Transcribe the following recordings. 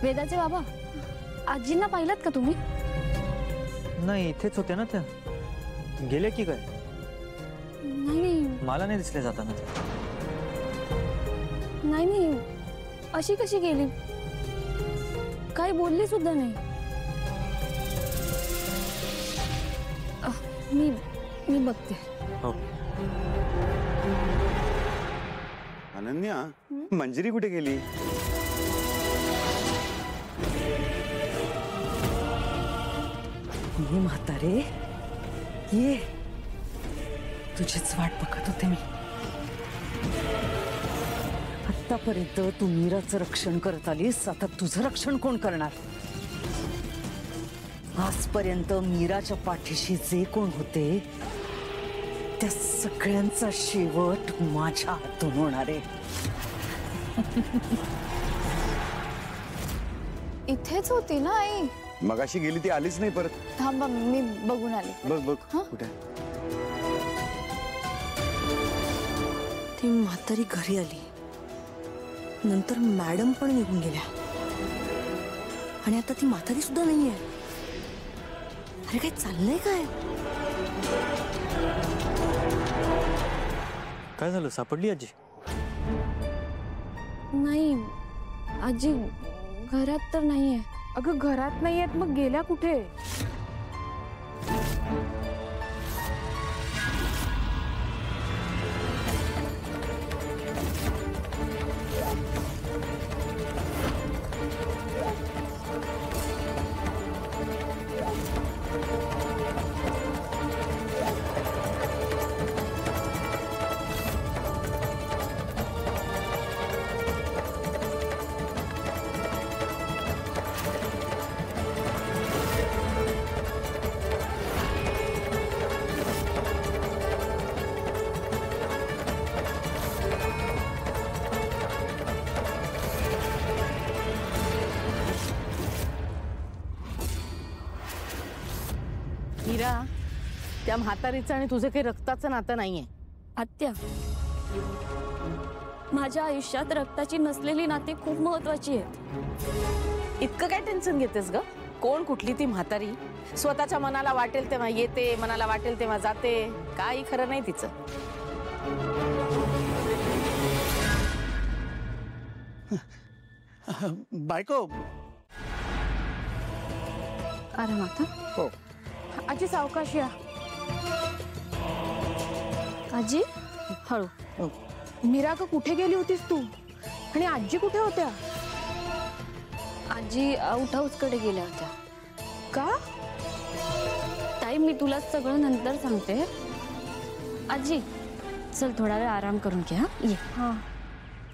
वेदाचे बाबा, आजींना पाहिलात का तुम्ही? नाही, इथेच होते ना त्या. गेले की काय? नाही मला नाही दिसले जाताना. नाही, अशी कशी गेली? काही बोलली सुद्धा नाही. मी बघते. हो. अनन्या, मंजिरी कुठे गेली? म्हातारे, ये, तुझीच वाट बघत होते मी. आतापर्यंत तू मीराचं रक्षण करत आलीस, आता तुझं रक्षण कोण करणार? आजपर्यंत मीराच्या पाठीशी जे कोण होते त्या सगळ्यांचा शेवट माझ्या हातून होणार आहे. इथेच होती ना आई? मगाशी गेली ती आलीच नाही परत. थांबा, मी बघून आली. बघ कुठे? ती म्हातारी घरी आली, नंतर मॅडम पण निघून गेल्या आणि आता ती म्हातारी सुद्धा नाहीये. अरे काय चाललंय काय? काय झालं? सापडली आजी? नाही, आजी घरात तर नाहीये. अगं घरात नाहीयेत, मग गेल्या कुठे? मीरा, त्या म्हातारीचं आणि तुझं काही रक्ताचं नातं नाहीये. आत्या, माझ्या आयुष्यात रक्ताची नसलेली नाती खूप महत्वाची आहेत. इतकं काय टेन्शन घेतेस ग? कोण कुठली ती म्हातारी? स्वतःच्या मनाला वाटेल तेव्हा येते, मनाला वाटेल तेव्हा जाते. काही खरं नाही तिचं. बायको. अरे माता. हो. आजी सावकाश या. आजी हळू. मीरा का कुठे गेली होतीस तू? आणि आजी कुठे होत्या? आजी आउट हाऊस कडे गेल्या होत्या. का? ताई, मी तुला सगळं नंतर सांगते. आजी चल, थोडा वेळ आराम करून घे. ये. हा.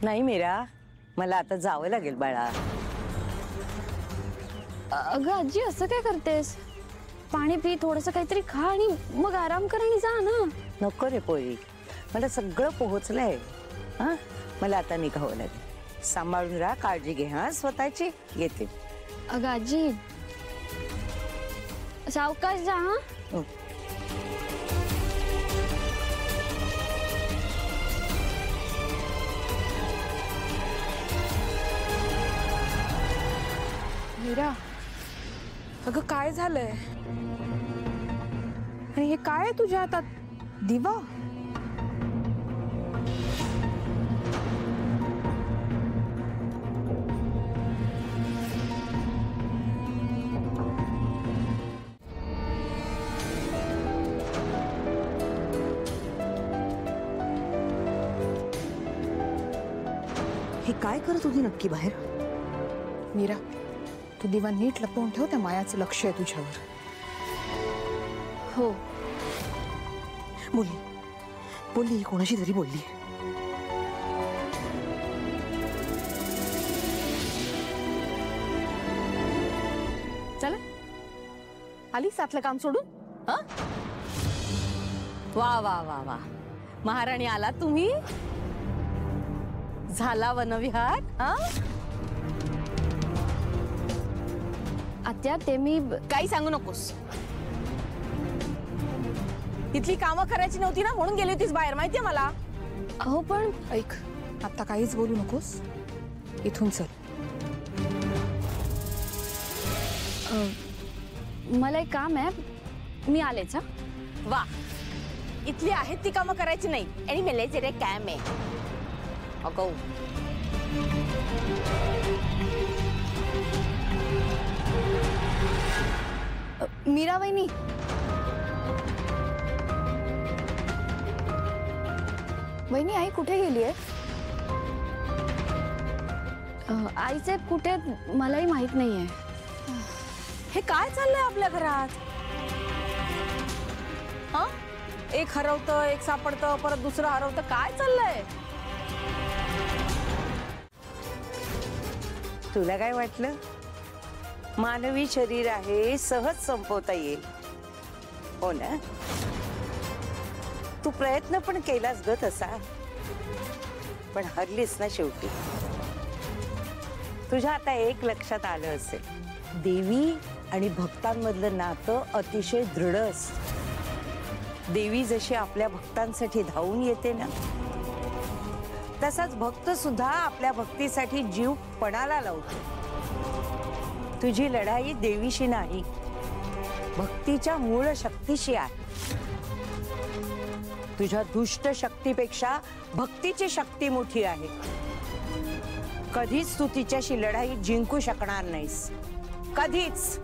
नाही मीरा, मला आता जावं लागेल बाळा. अगं आजी, असं काय करतेस? पाणी पी, थोडंसं काहीतरी खा आणि मग आराम कर आणि जा ना. नको रे पोरी, मला सगळं पोहोचलंय. हा, मला आता निघावं लागेल. सांभाळून राहा, काळजी घे. हा स्वतःची. येते. अगं आजी, सावकाश जा. हा. मीरा, अगं काय झालंय? आणि हे काय आहे तुझ्या हातात? दिवा? हे काय करत होती नक्की बाहेर? मीरा, तू दिवा नीट लपवून ठेव. त्या मायाचं लक्ष आहे तुझ्यावर. हो. बोलली कोणाशी तरी बोलली. चला, आली सातलं काम सोडून. हा, वा वा वा वा, महाराणी आला तुम्ही. झाला वनविहार. हा, आत्या, ते मी काही सांगू नकोस. इथली कामं करायची नव्हती ना, म्हणून गेली होतीस बाहेर, माहितीये मला. अहो पण ऐक, आता काहीच बोलू नकोस. इथून चल. मला एक काम आहे, मी आलेच हा. वा, इथली आहेत ती कामं करायची नाही आणि मला जरा काम आहे. अगो मीरा वहिनी, वहिनी आई कुठे गेली आहे? आईचे कुठे मलाही माहित नाहीये. हे काय चाललंय आपल्या घरात? हा, एक हरवतं, एक सापडतं, परत दुसरं हरवतं, काय चाललंय? तुला काय वाटलं? मानवी शरीर आहे, सहज संपवता येईल, हो ना? तू प्रयत्न पण केलास ग तसा, पण हरलीस ना शेवटी. तुझ्या आता एक लक्षात आलं असेल, देवी आणि भक्तांमधलं नातं अतिशय दृढ असतं. देवी जशी आपल्या भक्तांसाठी धावून येते ना, तसाच भक्त सुद्धा आपल्या भक्तीसाठी जीव पणाला लावतो. तुझी लढाई देवीशी नाही, भक्तीच्या मूळ शक्तीशी आहे. तुझ्या दुष्ट शक्तीपेक्षा भक्तीची शक्ती मोठी आहे. कधीच तू तिच्याशी लढाई जिंकू शकणार नाहीस, कधीच.